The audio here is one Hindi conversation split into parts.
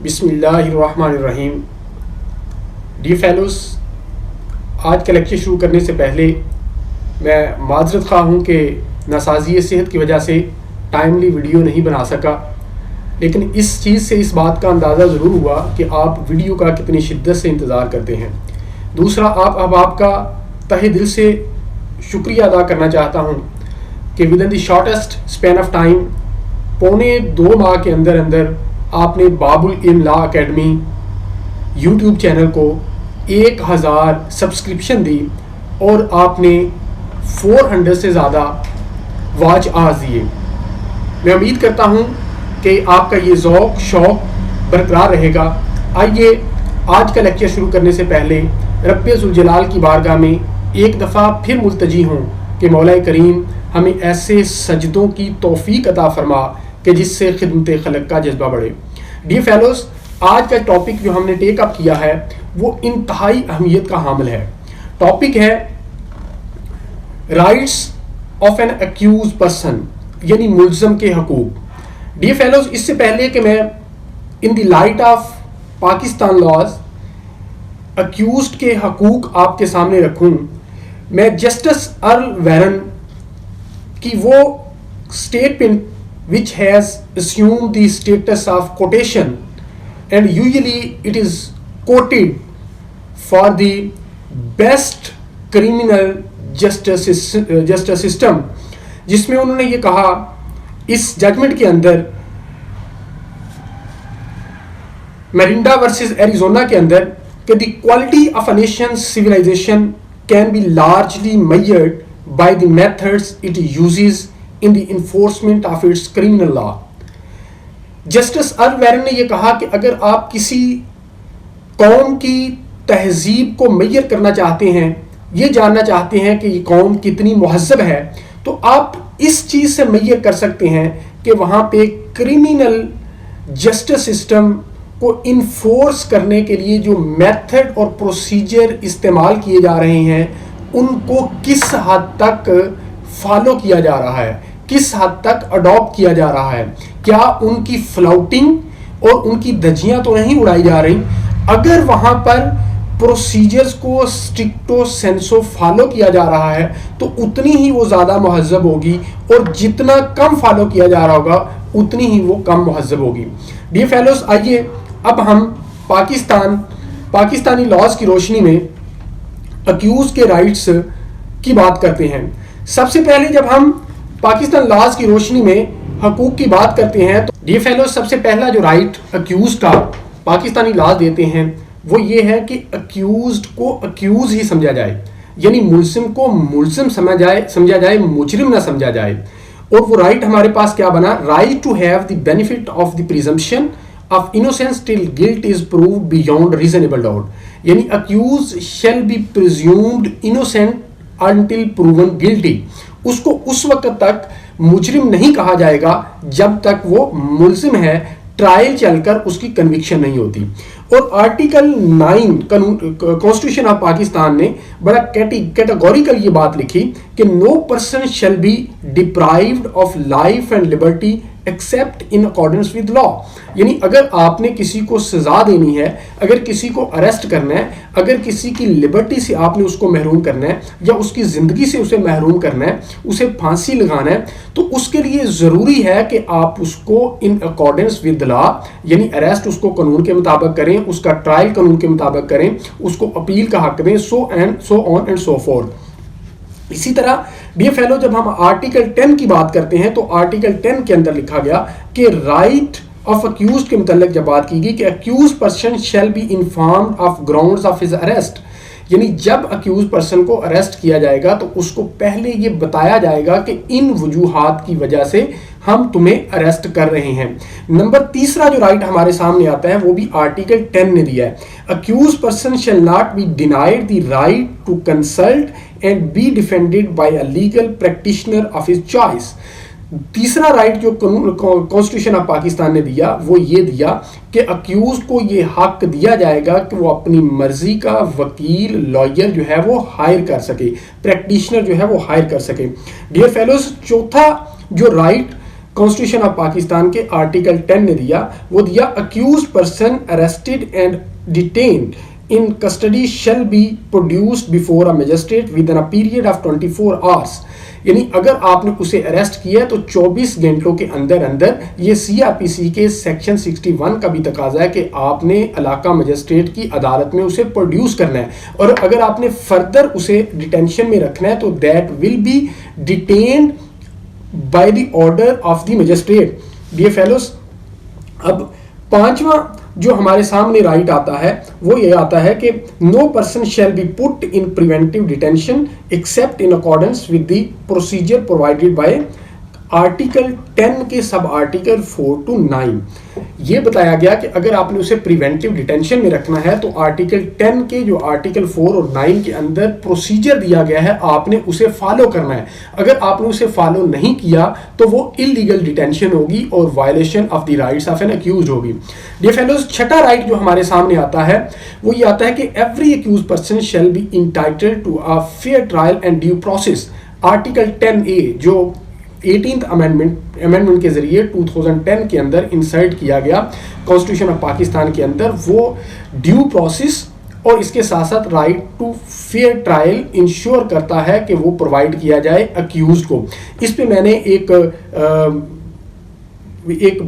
बिस्मिल्लाहिर्रहमानिर्रहीम। डी फेलोस, आज का लेक्चर शुरू करने से पहले मैं माजरत ख़्वाह हूँ कि नासाज़ी सेहत की वजह से टाइमली वीडियो नहीं बना सका, लेकिन इस चीज़ से इस बात का अंदाज़ा ज़रूर हुआ कि आप वीडियो का कितनी शिद्दत से इंतज़ार करते हैं। दूसरा, आपका तहे दिल से शुक्रिया अदा करना चाहता हूँ कि with in the shortest span of time, 1.25 माह के अंदर अंदर आपने बाबुल इल्म अकेडमी यूट्यूब चैनल को 1000 सब्सक्रिप्शन दी और आपने 400 से ज़्यादा वॉच आवर्स दिए। मैं उम्मीद करता हूँ कि आपका ये ज़ौक़ शौक़ बरकरार रहेगा। आइए आज का लेक्चर शुरू करने से पहले रब्बे ज़ुल जलाल की बारगाह में एक दफ़ा फिर मुल्तजी हूँ कि मौला करीम हमें ऐसे सजदों की तौफीक अता फरमा कि जिससे खिदमत खलक का जज्बा बढ़े। डी फेलोस, आज का टॉपिक जो हमने टेक अप किया है वो इंतहाई अहमियत का हामिल है। टॉपिक है rights of an accused person, यानी मुल्ज़म के हकूक। डी फेलोस, इससे पहले कि मैं in the light of Pakistan laws accused के हकूक आपके सामने रखूं, मैं जस्टिस अर्ल वारन की वो statement which has assumed the status of quotation and usually it is quoted for the best criminal justice system, जिसमें उन्होंने ये कहा इस जजमेंट के अंदर मेरिंडा वर्सेस एरिजोना के अंदर कि the quality of a nation's civilization can be largely measured by the methods it uses in the enforcement of its criminal law। Justice Earl Warren ने यह कहा कि अगर आप किसी कौम की तहजीब को मैयर करना चाहते हैं, ये जानना चाहते हैं कि ये कौम कितनी महज़ब है, तो आप इस चीज़ से मैयर कर सकते हैं कि वहाँ पे क्रिमिनल जस्टिस सिस्टम को इन्फोर्स करने के लिए जो मेथड और प्रोसीजर इस्तेमाल किए जा रहे हैं उनको किस हद तक फॉलो किया जा रहा है, किस हद तक अडॉप्ट किया जा रहा है। क्या उनकी फ्लाउटिंग और उनकी धज्जियां तो नहीं उड़ाई जा रही? अगर वहां पर प्रोसीजर्स को स्ट्रिक्टो सेंसो फॉलो किया जा रहा है तो उतनी ही वो ज़्यादा महज़ब होगी, और जितना कम फॉलो किया जा रहा होगा उतनी ही वो कम महज़ब होगी। डियर फेलोस, आइए अब हम पाकिस्तानी लॉज की रोशनी में अक्यूज के राइट्स की बात करते हैं। सबसे पहले जब हम पाकिस्तान लॉज की रोशनी में हकूक की बात करते हैं तो डियर फेलोस, सबसे पहला जो राइट अक्यूज का पाकिस्तानी लॉज देते हैं वो ये है कि अक्यूज्ड को अक्यूज ही समझा जाए, यानी मुल्ज़िम को मुल्ज़िम समझा जाए, मुजरिम ना समझा जाए। और वो राइट हमारे पास क्या बना? Right to have the benefit of the presumption of innocence till guilt is proved beyond reasonable doubt, यानी accused shall be presumed innocent until proven guilty। उसको उस वक्त तक मुजरिम नहीं कहा जाएगा जब तक वो मुल्जिम है, ट्रायल चलकर उसकी कन्विक्शन नहीं होती। और आर्टिकल 9 कॉन्स्टिट्यूशन ऑफ पाकिस्तान ने बड़ा कैटेगोरिकल ये बात लिखी कि no person shall be deprived of life and liberty except in accordance with law, यानी अगर आपने किसी को सजा देनी है, अगर किसी को अरेस्ट करना है, अगर किसी की लिबर्टी से आपने उसको महरूम करना है या उसकी ज़िंदगी से उसे महरूम करना है, उसे फांसी लगाना है, तो उसके लिए ज़रूरी है कि आप उसको इन अकॉर्डेंस विद लॉ, यानी अरेस्ट उसको कानून के मुताबिक करें, उसका ट्रायल कानून के मुताबिक करें, उसको अपील का हक दें, so on and so fourth. इसी तरह डियर फेलो, जब हम आर्टिकल 10 की बात करते हैं तो आर्टिकल 10 के अंदर लिखा गया कि राइट ऑफ अक्यूज के मुतालिक जब बात की गई कि accused person shall be informed of grounds of his arrest, यानी जब अक्यूज पर्सन को अरेस्ट किया जाएगा तो उसको पहले ये बताया जाएगा कि इन वजूहात की वजह से हम तुम्हें अरेस्ट कर रहे हैं। नंबर तीसरा जो राइट हमारे सामने आता है वो भी आर्टिकल 10 ने दिया है। Accused person shall not be denied the right to consult and be defended by a legal practitioner of his choice. तीसरा राइट जो कॉन्स्टिट्यूशन ऑफ पाकिस्तान ने दिया वो ये दिया कि अक्यूज को ये हक दिया जाएगा कि वो अपनी मर्जी का वकील, लॉयर जो है वो हायर कर सके, प्रैक्टिशनर जो है वो हायर कर सके। डियर फेलोज, चौथा जो राइट कॉन्स्टिट्यूशन ऑफ पाकिस्तान के आर्टिकल 10 ने दिया, वो दिया accused person arrested and detained in custody shall be produced before a magistrate within a period of 24 hours। यानी अगर आपने उसे अरेस्ट किया तो 24 घंटों के अंदर अंदर, ये सीआरपीसी के सेक्शन 61 का भी तकाजा है कि आपने इलाका मजिस्ट्रेट की अदालत में उसे प्रोड्यूस करना है, और अगर आपने फर्दर उसे डिटेंशन में रखना है तो that will be detained by the order of the magistrate. Dear fellows, अब पांचवा जो हमारे सामने राइट आता है वो ये आता है कि no person shall be put in preventive detention except in accordance with the procedure provided by article 10 के सब आर्टिकल 4 to 9। ये बताया गया कि अगर आपने उसे प्रिवेंटिव डिटेंशन में रखना है तो आर्टिकल 10 के जो आर्टिकल 4 और 9 के अंदर प्रोसीजर दिया गया है, आपने उसे फॉलो करना है। अगर आपने उसे फॉलो नहीं किया तो वो इलीगल डिटेंशन होगी और violation of the rights of an accused होगी। डियर फेलोज, छठा राइट जो हमारे सामने आता है वो ये आता है कि every accused person shall be entitled to a fair trial and due process. Article 10A जो 18th अमेंडमेंट के जरिए 2010 के अंदर इंसर्ट किया गया कॉन्स्टिट्यूशन ऑफ पाकिस्तान के अंदर, वो ड्यू प्रोसेस और इसके साथ साथ right to fair trial ensure करता है कि वो प्रोवाइड किया जाए अक्यूज्ड को। इस पे मैंने एक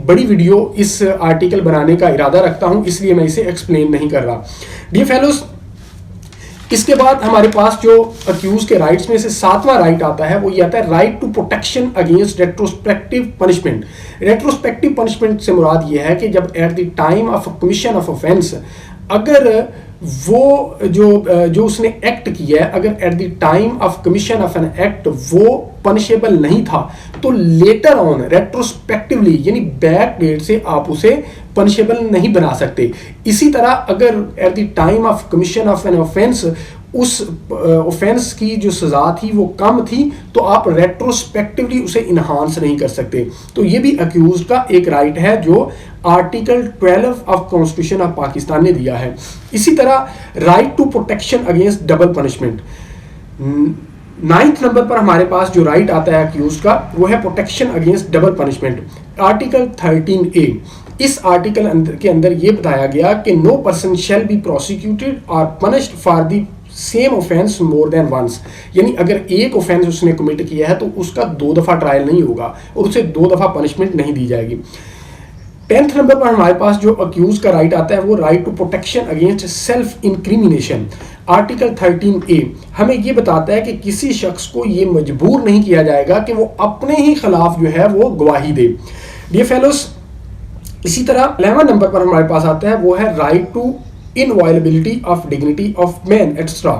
बड़ी वीडियो इस आर्टिकल बनाने का इरादा रखता हूं, इसलिए मैं इसे एक्सप्लेन नहीं कर रहा। डियर फेलोज, इसके बाद हमारे पास जो अक्यूज के राइट्स में से सातवां राइट आता है वो ये आता है right to protection against retrospective punishment. Retrospective punishment से मुराद ये है कि जब at the time of commission of offence, अगर वो जो उसने एक्ट किया है, अगर at the time of commission of an act वो पनिशेबल नहीं था तो लेटर ऑन रेट्रोस्पेक्टिवली यानी बैक डेट से आप उसे पनिशेबल नहीं बना सकते। इसी तरह अगर at the time of commission of an offence उस ऑफेंस की जो सजा थी वो कम थी तो आप रेट्रोस्पेक्टिवली उसे इन्हांस नहीं कर सकते। तो ये भी अक्यूज का एक राइट है जो article 12 of constitution of Pakistan ने दिया है। इसी तरह right to protection against double punishment. 9th नंबर पर हमारे पास जो राइट आता है अक्यूज का वो है protection against double punishment, article 13A। इस आर्टिकल के अंदर ये बताया गया कि no person shall be prosecuted और punished for the same offence more than once. यानी अगर एक ऑफेंस उसने कमिट किया है तो उसका 2 दफा ट्रायल नहीं होगा और उसे 2 दफा पनिशमेंट नहीं दी जाएगी। 10th नंबर पर हमारे पास जो अक्यूज का राइट आता है वो right to protection against self incrimination. Article 13A हमें ये बताता है कि किसी शख्स को ये मजबूर नहीं किया जाएगा कि वो अपने ही खिलाफ जो है वो गवाही दे। डियर फेलोस, इसी तरह 11 नंबर पर हमारे पास आता है वो है right to inviolability of dignity of man extra.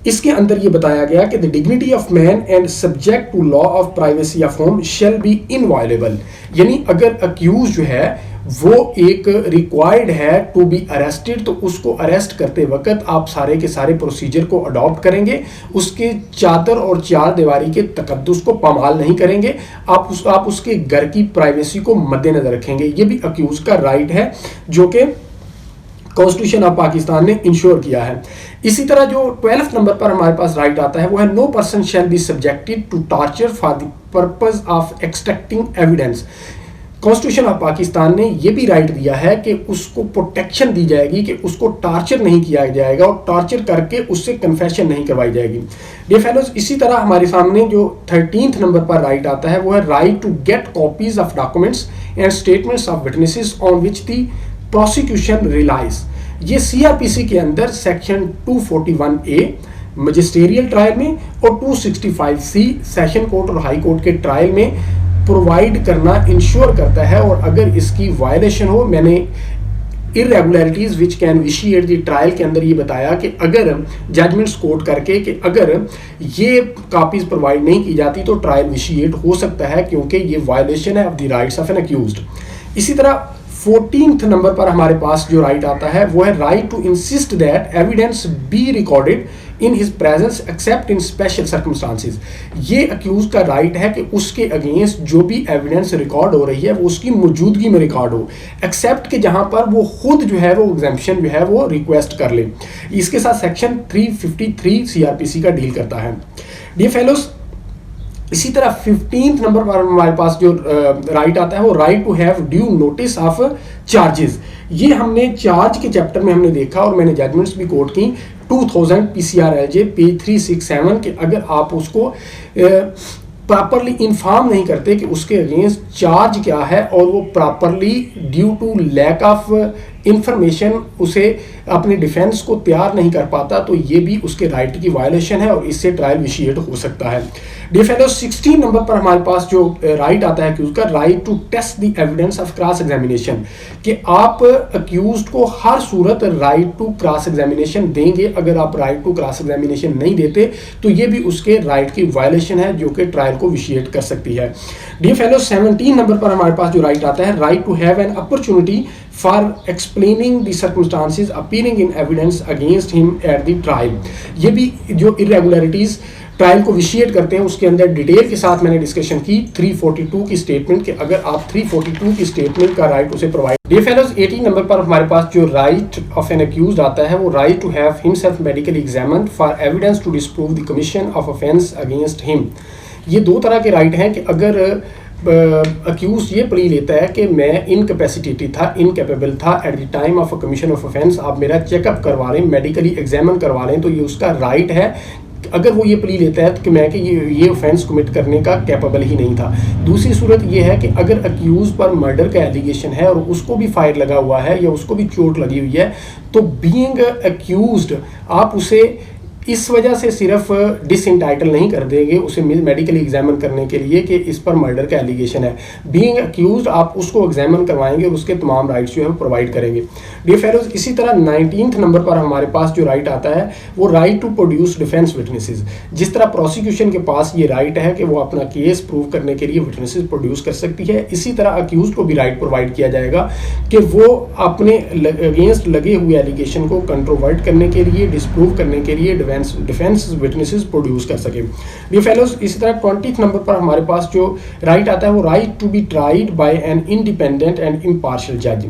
इसके अंदर ये बताया गया कि the dignity of man and subject to law of privacy of home shall be inviolable. यानी अगर अक्यूज जो है वो एक रिक्वायर्ड है टू बी अरेस्टेड तो उसको अरेस्ट करते वक्त आप सारे के सारे प्रोसीजर को अडॉप्ट करेंगे, उसके चादर और चार दीवारी के तकद्दुस को पामाल नहीं करेंगे, आप उसके घर की प्राइवेसी को मद्देनजर रखेंगे। ये भी अक्यूज का राइट है जो कि कॉन्स्टिट्यूशन ऑफ पाकिस्तान ने इंश्योर किया है। इसी तरह जो 12th नंबर पर हमारे पास राइट आता है वो है no person shall be subjected to torture for the purpose of extracting evidence. Constitution of Pakistan ने यह भी राइट दिया है कि उसको प्रोटेक्शन दी जाएगी कि उसको टॉर्चर नहीं किया जाएगा और टॉर्चर करके उससे कन्फेशन नहीं करवाई जाएगी। डियर फेलोज, इसी तरह हमारे सामने जो 13th नंबर पर राइट आता है वो है right to get copies of documents and statements of witnesses on which the prosecution relies. ये सीआरपीसी के अंदर सेक्शन 241A मजिस्ट्रियल ट्रायल में और 265C सेशन कोर्ट और हाई कोर्ट के ट्रायल में प्रोवाइड करना इंश्योर करता है, और अगर इसकी वायलेशन हो, मैंने irregularities which can vitiate the trial के अंदर ये बताया कि अगर जजमेंट्स कोर्ट करके कि अगर ये कॉपीज प्रोवाइड नहीं की जाती तो ट्रायल विशिएट हो सकता है क्योंकि ये वायलेशन है of the rights of an accused. इसी तरह 14th नंबर पर हमारे पास जो राइट आता है वो है right to insist that evidence be recorded in his presence except in special circumstances. ये अक्यूज का राइट है कि उसके अगेंस्ट जो भी एविडेंस रिकॉर्ड हो रही है वो उसकी मौजूदगी में रिकॉर्ड हो, एक्सेप्ट के जहां पर वो खुद जो है वो एग्जाम्पशन जो है वो रिक्वेस्ट कर ले। इसके साथ सेक्शन 353 सीआरपीसी का डील करता है। डियर फेलोज, इसी तरह 15th नंबर पर हमारे पास जो राइट आता है वो right to have due notice of charges. ये हमने चार्ज के चैप्टर में हमने देखा और मैंने जजमेंट्स भी कोट की 2000 PCRLJ पेज 367 के अगर आप उसको प्रॉपरली इन्फॉर्म नहीं करते कि उसके अगेंस्ट चार्ज क्या है और वो properly due to lack of information उसे अपने डिफेंस को तैयार नहीं कर पाता, तो ये भी उसके राइट की वायलेशन है और इससे ट्रायल विशिएट हो सकता है। डियर फेलो 16 नंबर पर हमारे पास जो राइट आता है कि उसका right to test the evidence of cross examination, कि आप अक्यूज्ड को हर सूरत राइट टू क्रॉस एग्जामिनेशन देंगे। अगर आप राइट टू क्रॉस एग्जामिनेशन नहीं देते तो ये भी उसके राइट की वायलेशन है जो कि ट्रायल को विशिएट कर सकती है। डियर फेलो 17 नंबर पर हमारे पास जो राइट आता है right to have an opportunity for explaining the circumstances appearing in evidence against him at the trial। ये भी जो irregularities ट्रायल को विशिएट करते हैं उसके अंदर डिटेल के साथ मैंने डिस्कशन की 342 की स्टेटमेंट के, अगर आप 342 की स्टेटमेंट का राइट उसे प्रोवाइड। डियर फेलोज 18 नंबर पर हमारे पास जो राइट ऑफ एन अक्यूज्ड आता है वो right to have himself medically examined for evidence to disprove the commission of offence against him. ये दो तरह के राइट हैं कि अगर अक्यूज ये प्ली लेता है कि मैं इनकैपेसिटेटेड था, इनकैपेबल था eight the time of a commission of offence, आप मेरा चेकअप करवा लें, मेडिकली एग्जामिन करवा लें, तो ये उसका राइट है। अगर वो ये प्ली लेता है कि मैं कि ये ऑफेंस कमिट करने का कैपेबल ही नहीं था। दूसरी सूरत ये है कि अगर अक्यूज पर मर्डर का एलिगेशन है और उसको भी फायर लगा हुआ है या उसको भी चोट लगी हुई है, तो बीइंग अक्यूज्ड आप उसे इस वजह से सिर्फ डिसइंटाइटल नहीं कर देंगे उसे मेडिकली एग्जामिन करने के लिए कि इस पर मर्डर का एलिगेशन है। बीइंग अक्यूज्ड आप उसको एग्जामिन करवाएंगे और उसके तमाम राइट्स जो है वो प्रोवाइड करेंगे। डियर फेलोज इसी तरह 19th नंबर पर हमारे पास जो राइट आता है वो right to produce defence witnesses. जिस तरह प्रोसिक्यूशन के पास ये राइट है कि वो अपना केस प्रूव करने के लिए विटनेसेस प्रोड्यूस कर सकती है, इसी तरह अक्यूज्ड को भी राइट प्रोवाइड किया जाएगा कि वो अपने अगेंस्ट लगे हुए एलिगेशन को कंट्रोवर्ट करने के लिए, डिस्प्रूव करने के लिए डिफेंस विटनेसेस प्रोड्यूस कर सके। डियर फेलोज इसी तरह 20th नंबर पर हमारे पास जो राइट आता है वो right to be tried by an independent and impartial जज।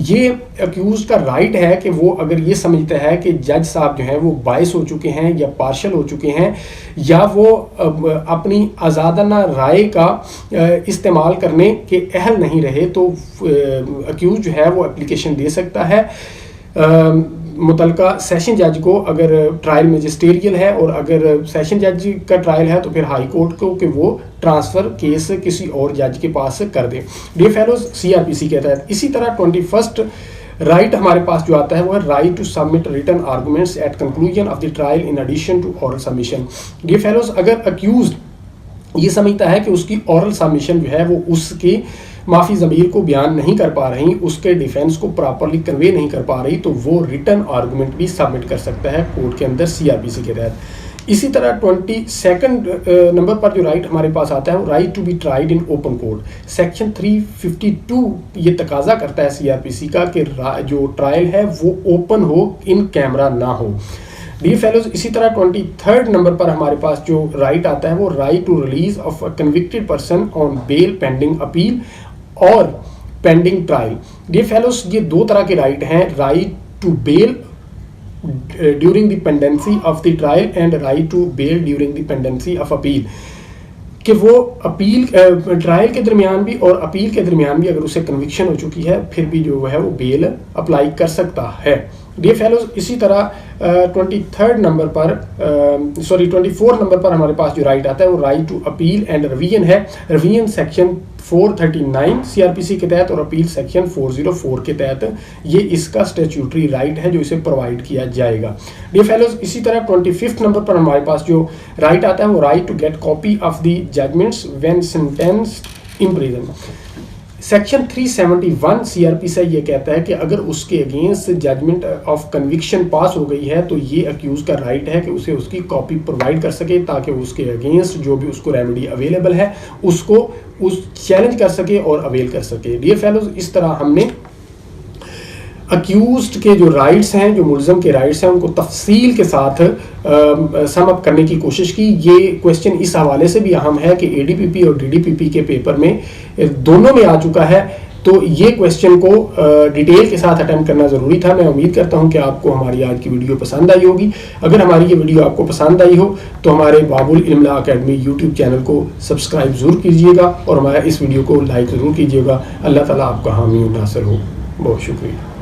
ये अक्यूज का राइट है कि वो अगर ये समझता है कि जज साहब जो हैं वो बायस हो चुके हैं या पार्शियल हो चुके हैं या वो अपनी आज़ादाना राय का इस्तेमाल करने के अहल नहीं रहे, तो अक्यूज जो है वो एप्लीकेशन दे सकता है मुतलका सेशन जज को, अगर ट्रायल मैजिस्ट्रियल है और अगर सेशन जज का ट्रायल है तो फिर हाई कोर्ट को कि वो ट्रांसफ़र केस किसी और जज के पास कर दें। डियर फेलोज CRPC के तहत इसी तरह 21st राइट हमारे पास जो आता है वो है right to submit written arguments at conclusion of the trial in addition to oral submission. Dear fellows अगर अक्यूज्ड ये समझता है कि उसकी ऑरल सबमिशन जो है वो उसकी माफ़ी ज़मीर को बयान नहीं कर पा रही, उसके डिफेंस को प्रॉपरली कन्वे नहीं कर पा रही, तो वो रिटन आर्गूमेंट भी सबमिट कर सकता है कोर्ट के अंदर CRPC के तहत। इसी तरह 22nd नंबर पर जो राइट हमारे पास आता है वो right to be tried in open court. Section 352 ये तकाजा करता है CRPC का कि जो ट्रायल है वो ओपन हो, इन कैमरा ना हो। डियर फेलोज इसी तरह 23rd नंबर पर हमारे पास जो राइट आता है वो right to release of a convicted person on bail pending appeal और पेंडिंग ट्रायल। डियर फेलोज ये दो तरह के राइट हैं, right to bail during the pendency of the trial and right to bail during the pendency of appeal, कि वो अपील ट्रायल के दरमियान भी और अपील के दरमियान भी अगर उसे कन्विक्शन हो चुकी है फिर भी जो है वो बेल अप्लाई कर सकता है। डियर फेलोज इसी तरह 24 नंबर पर हमारे पास जो राइट आता है वो right to appeal and revision है। रिवीजन सेक्शन 439 CRPC के तहत और अपील सेक्शन 404 के तहत ये इसका स्टैट्यूटरी राइट है जो इसे प्रोवाइड किया जाएगा। डियर फेलोज इसी तरह 25th नंबर पर हमारे पास जो राइट आता है वो right to get copy of the judgments when sentenced in prison. Section 371 CRPC ये कहता है कि अगर उसके against judgment of conviction pass हो गई है तो ये अक्यूज का राइट है कि उसे उसकी कॉपी प्रोवाइड कर सके ताकि उसके अगेंस्ट जो भी उसको रेमेडी अवेलेबल है उसको चैलेंज कर सके और अवेल कर सके। डियर फेलोज इस तरह हमने अक्यूज्ड के जो राइट्स हैं, जो मुलज़म के राइट्स हैं, उनको तफसील के साथ सम अप करने की कोशिश की। ये क्वेश्चन इस हवाले से भी अहम है कि ADPP और DDPP के पेपर में दोनों में आ चुका है तो ये क्वेश्चन को डिटेल के साथ अटेम्प्ट करना ज़रूरी था। मैं उम्मीद करता हूँ कि आपको हमारी आज की वीडियो पसंद आई होगी। अगर हमारी ये वीडियो आपको पसंद आई हो तो हमारे बाबुल इल्म लॉ अकेडमी यूट्यूब चैनल को सब्सक्राइब ज़रूर कीजिएगा और हमारा इस वीडियो को लाइक ज़रूर कीजिएगा। अल्लाह ताला आपका हामी और नासिर हो। बहुत शुक्रिया।